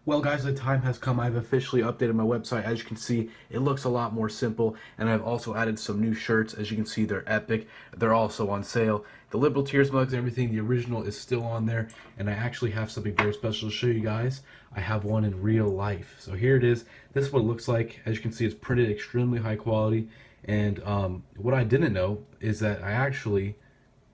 Well, guys, the time has come. I've officially updated my website. As you can see, it looks a lot more simple, and I've also added some new shirts. As you can see, they're epic. They're also on sale. The Liberal Tears mugs and everything, the original is still on there, and I actually have something very special to show you guys. I have one in real life. So here it is. This is what it looks like. As you can see, it's printed extremely high quality, and what I didn't know is that I actually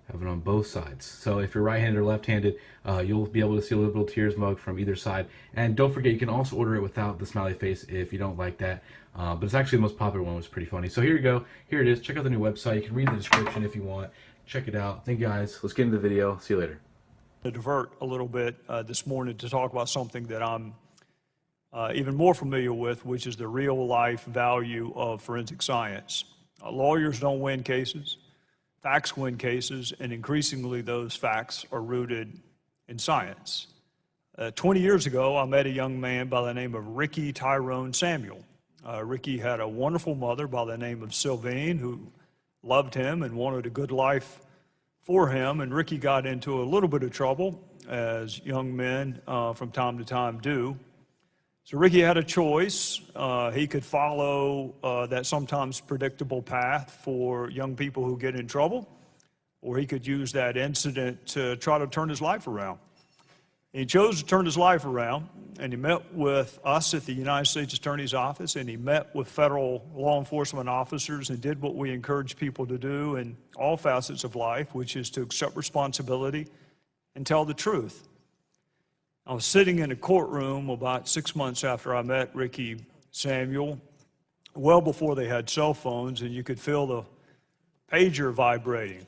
have it on both sides. So if you're right-handed or left-handed, you'll be able to see a Liberal Tears mug from either side. And don't forget, you can also order it without the smiley face if you don't like that. But it's actually the most popular one. It was pretty funny. So here you go. Here it is. Check out the new website. You can read the description if you want. Check it out. Thank you, guys. Let's get into the video. See you later. To divert a little bit this morning to talk about something that I'm even more familiar with, which is the real-life value of forensic science. Lawyers don't win cases. Facts win cases, and increasingly those facts are rooted in science. 20 years ago, I met a young man by the name of Ricky Tyrone Samuel. Ricky had a wonderful mother by the name of Sylvine who loved him and wanted a good life for him, and Ricky got into a little bit of trouble, as young men from time to time do. So Ricky had a choice. He could follow that sometimes predictable path for young people who get in trouble, or he could use that incident to try to turn his life around. And he chose to turn his life around, and he met with us at the United States Attorney's Office, and he met with federal law enforcement officers and did what we encourage people to do in all facets of life, which is to accept responsibility and tell the truth. I was sitting in a courtroom about 6 months after I met Ricky Samuel, well before they had cell phones, and you could feel the pager vibrating.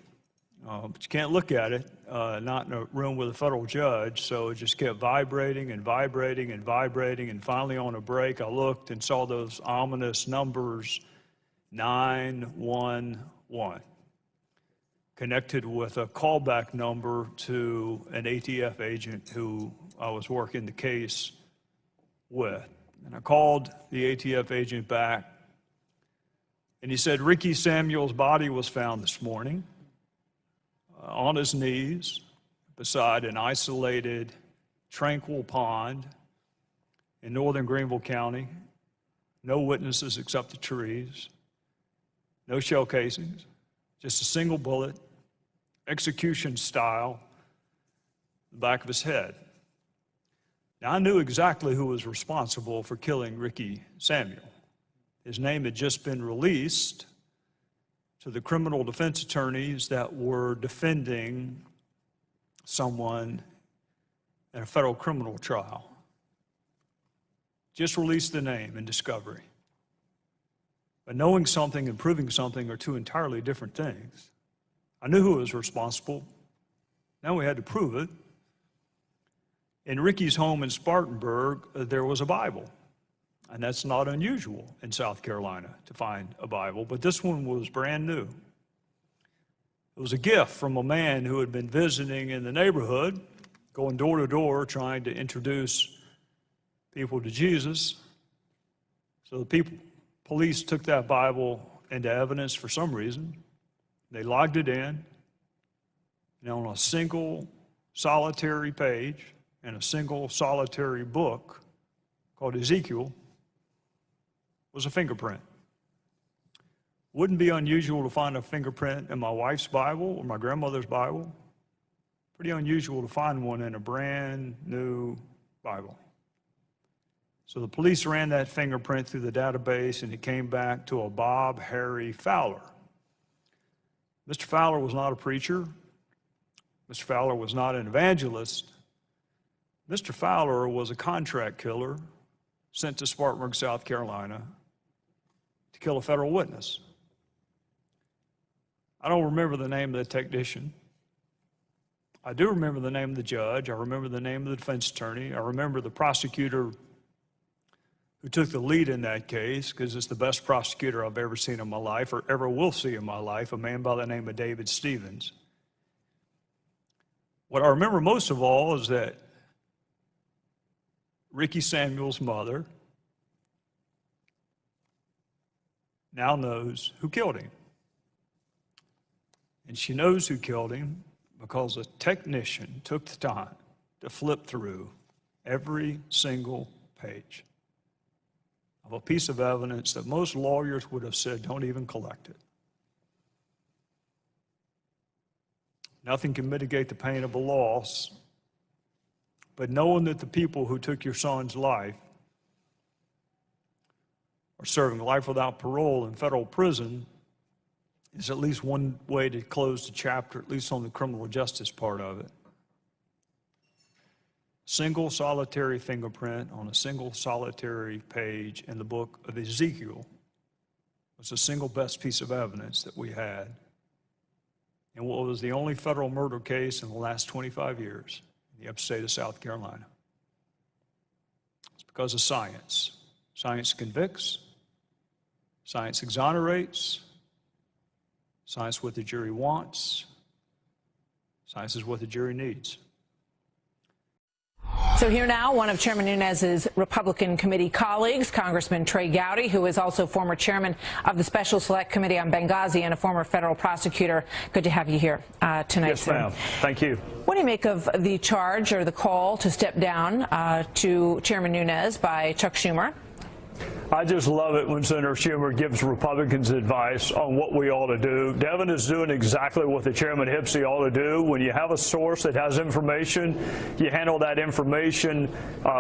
But you can't look at it, not in a room with a federal judge, so it just kept vibrating and vibrating and vibrating, and finally on a break I looked and saw those ominous numbers 911. Connected with a callback number to an ATF agent who I was working the case with. And I called the ATF agent back, and he said, Ricky Samuel's body was found this morning on his knees beside an isolated, tranquil pond in northern Greenville County. No witnesses except the trees, no shell casings. Just a single bullet, execution style, the back of his head. Now, I knew exactly who was responsible for killing Ricky Samuel. His name had just been released to the criminal defense attorneys that were defending someone in a federal criminal trial. Just released the name in discovery. But knowing something and proving something are two entirely different things. I knew who was responsible. Now we had to prove it. In Ricky's home in Spartanburg, there was a Bible. And that's not unusual in South Carolina to find a Bible, but this one was brand new. It was a gift from a man who had been visiting in the neighborhood, going door to door, trying to introduce people to Jesus. So the police took that Bible into evidence for some reason. They logged it in, and on a single solitary page in a single solitary book called Ezekiel was a fingerprint. Wouldn't be unusual to find a fingerprint in my wife's Bible or my grandmother's Bible. Pretty unusual to find one in a brand new Bible. So the police ran that fingerprint through the database, and it came back to a Bob Harry Fowler. Mr. Fowler was not a preacher. Mr. Fowler was not an evangelist. Mr. Fowler was a contract killer sent to Spartanburg, South Carolina to kill a federal witness. I don't remember the name of the technician. I do remember the name of the judge. I remember the name of the defense attorney. I remember the prosecutor who took the lead in that case, because it's the best prosecutor I've ever seen in my life or ever will see in my life, a man by the name of David Stevens. What I remember most of all is that Ricky Samuel's mother now knows who killed him. And she knows who killed him because a technician took the time to flip through every single page of a piece of evidence that most lawyers would have said, don't even collect it. Nothing can mitigate the pain of a loss, but knowing that the people who took your son's life are serving life without parole in federal prison is at least one way to close the chapter, at least on the criminal justice part of it. Single solitary fingerprint on a single solitary page in the book of Ezekiel was the single best piece of evidence that we had in what was the only federal murder case in the last 25 years in the upstate of South Carolina. It's because of science. Science convicts, science exonerates, science is what the jury wants, science is what the jury needs. So here now, one of Chairman Nunes's Republican committee colleagues, Congressman Trey Gowdy, who is also former chairman of the Special Select Committee on Benghazi and a former federal prosecutor. Good to have you here tonight, yes, sir. Ma'am. Thank you. What do you make of the charge or the call to step down to Chairman Nunes by Chuck Schumer? I just love it when Senator Schumer gives Republicans advice on what we ought to do. Devin is doing exactly what the chairman Hipsey ought to do. When you have a source that has information, you handle that information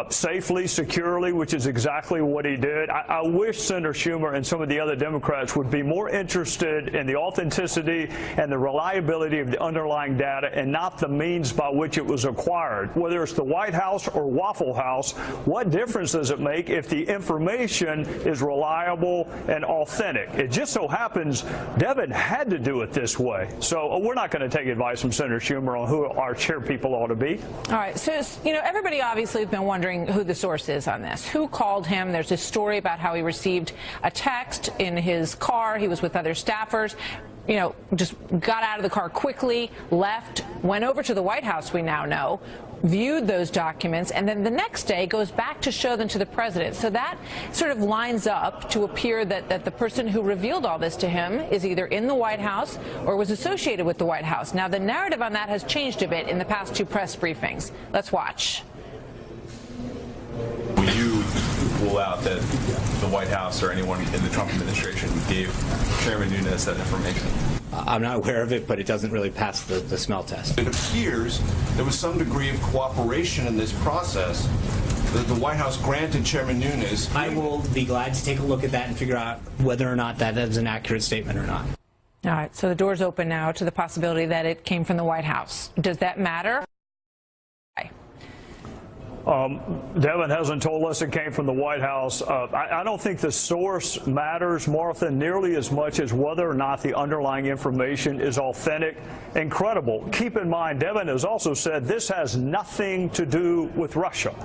safely, securely, which is exactly what he did. I wish Senator Schumer and some of the other Democrats would be more interested in the authenticity and the reliability of the underlying data and not the means by which it was acquired. Whether it's the White House or Waffle House, what difference does it make if the information is reliable and authentic? It just so happens Devin had to do it this way. So we're not going to take advice from Senator Schumer on who our chair people ought to be. All right. So, everybody obviously has been wondering who the source is on this. Who called him? There's a story about how he received a text in his car. He was with other staffers. Just got out of the car quickly, left, went over to the White House, we now know, viewed those documents, and then the next day goes back to show them to the president. So that sort of lines up to appear that the person who revealed all this to him is either in the White House or was associated with the White House. Now, the narrative on that has changed a bit in the past two press briefings. Let's watch. Will you rule out that the White House or anyone in the Trump administration gave Chairman Nunes that information? I'm not aware of it, but it doesn't really pass the smell test. It appears there was some degree of cooperation in this process that the White House granted Chairman Nunes. I will be glad to take a look at that and figure out whether or not that is an accurate statement or not. All right. So the door's open now to the possibility that it came from the White House. Does that matter? Devin hasn't told us it came from the White House. I don't think the source matters, Martha, nearly as much as whether or not the underlying information is authentic and credible. Keep in mind, Devin has also said this has nothing to do with Russia.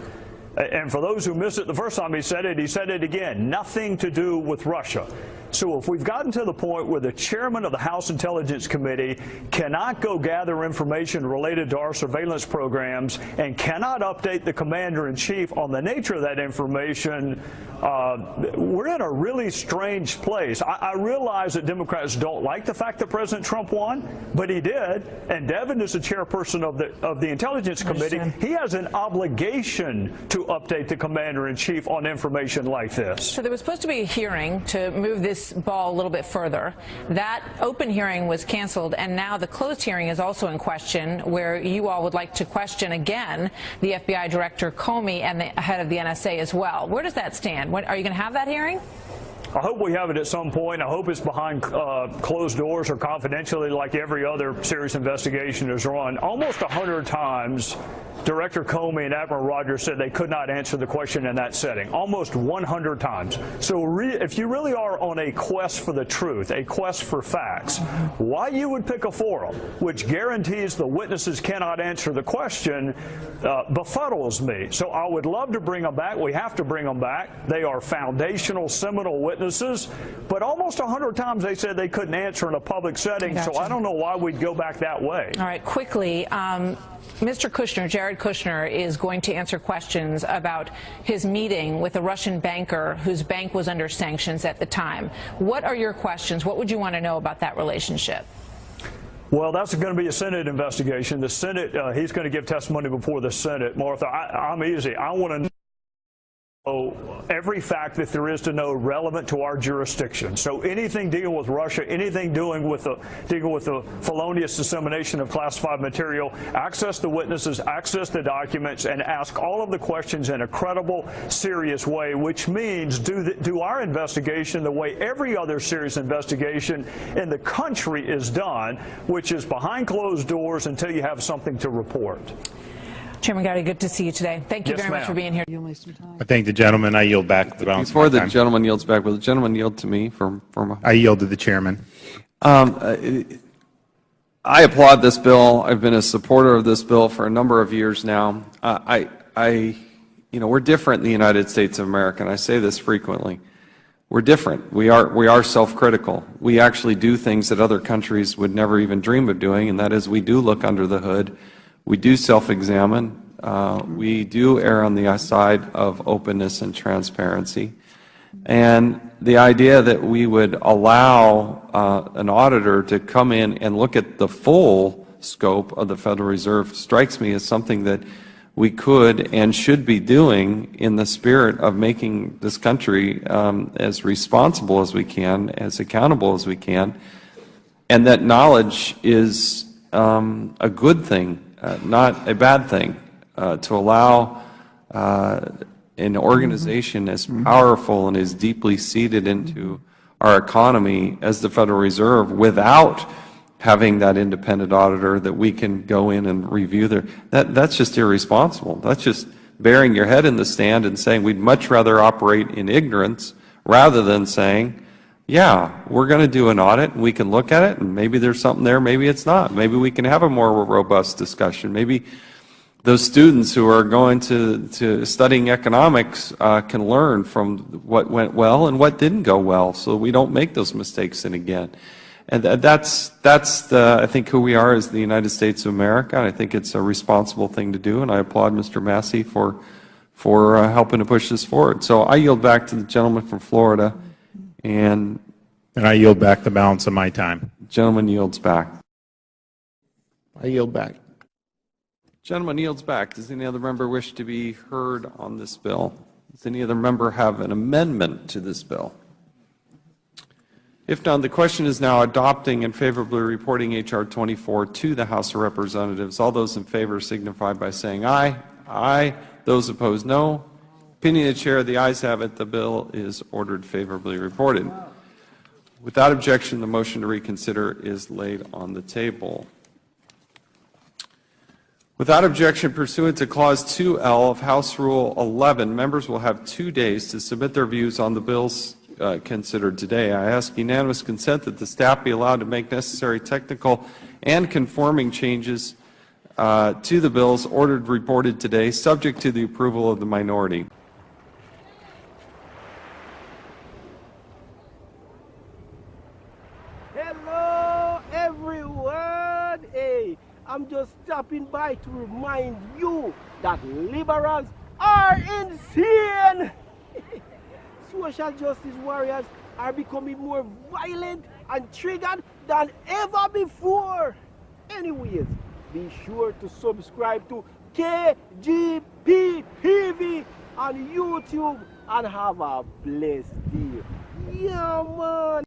And for those who missed it the first time he said it again, nothing to do with Russia. So if we've gotten to the point where the chairman of the House Intelligence Committee cannot go gather information related to our surveillance programs and cannot update the commander-in-chief on the nature of that information, we're in a really strange place. I realize that Democrats don't like the fact that President Trump won, but he did. And Devin is the chairperson of the Intelligence Committee. He has an obligation to update the commander-in-chief on information like this. So there was supposed to be a hearing to move this ball a little bit further. That open hearing was canceled, and now the closed hearing is also in question, where you all would like to question again the FBI Director Comey and the head of the NSA as well. Where does that stand? Are you going to have that hearing? I hope we have it at some point. I hope it's behind closed doors or confidentially, like every other serious investigation is run. Almost 100 times, Director Comey and Admiral Rogers said they could not answer the question in that setting. Almost 100 times. So if you really are on a quest for the truth, a quest for facts, why you would pick a forum which guarantees the witnesses cannot answer the question befuddles me. So I would love to bring them back. We have to bring them back. They are foundational, seminal witnesses. But almost 100 times they said they couldn't answer in a public setting. Gotcha. So I don't know why we'd go back that way. All right, quickly. Mr. Kushner, Jared Kushner, is going to answer questions about his meeting with a Russian banker whose bank was under sanctions at the time. What are your questions? What would you want to know about that relationship? Well, that's going to be a Senate investigation. The Senate, he's going to give testimony before the Senate. Martha, I'm easy. I want to know every fact that there is to know relevant to our jurisdiction. So anything dealing with Russia, anything dealing with the felonious dissemination of classified material, access the witnesses, access the documents, and ask all of the questions in a credible, serious way, which means do our investigation the way every other serious investigation in the country is done, which is behind closed doors until you have something to report. Chairman Gowdy, good to see you today. Thank you Yes, very much ma'am. for being here. I thank the gentleman. I yield back the balance Before of my the time. gentleman yields back, will the gentleman yield to me for I yield to the chairman. I applaud this bill. I've been a supporter of this bill for a number of years now. We're different in the United States of America, and I say this frequently. We're different. We are self-critical. We actually do things that other countries would never even dream of doing, and that is we do look under the hood. We do self-examine. We do err on the side of openness and transparency. And the idea that we would allow an auditor to come in and look at the full scope of the Federal Reserve strikes me as something that we could and should be doing in the spirit of making this country as responsible as we can, as accountable as we can, and that knowledge is a good thing, not a bad thing, to allow an organization as powerful and as deeply seated into our economy as the Federal Reserve without having that independent auditor that we can go in and review that's just irresponsible. That's just burying your head in the sand and saying we'd much rather operate in ignorance rather than saying, yeah, we're going to do an audit and we can look at it and maybe there's something there, maybe it's not. Maybe we can have a more robust discussion. Maybe those students who are going to studying economics can learn from what went well and what didn't go well so we don't make those mistakes again. And that's I think who we are as the United States of America, and I think it's a responsible thing to do, and I applaud Mr. Massey for helping to push this forward. So I yield back to the gentleman from Florida. And I yield back the balance of my time. Gentleman yields back. I yield back. Gentleman yields back. Does any other member wish to be heard on this bill? Does any other member have an amendment to this bill? If not, the question is now adopting and favorably reporting H.R. 24 to the House of Representatives. All those in favor signify by saying aye. Aye. Those opposed, no. Opinion of the Chair, the ayes have it. The bill is ordered favorably reported. Without objection, the motion to reconsider is laid on the table. Without objection, pursuant to Clause 2L of House Rule 11, members will have 2 days to submit their views on the bills considered today. I ask unanimous consent that the staff be allowed to make necessary technical and conforming changes to the bills ordered reported today, subject to the approval of the minority. Hello, everyone. Hey, I'm just stopping by to remind you that liberals are insane. Social justice warriors are becoming more violent and triggered than ever before. Anyways, be sure to subscribe to KGPPV on YouTube and have a blessed day. Yeah, man.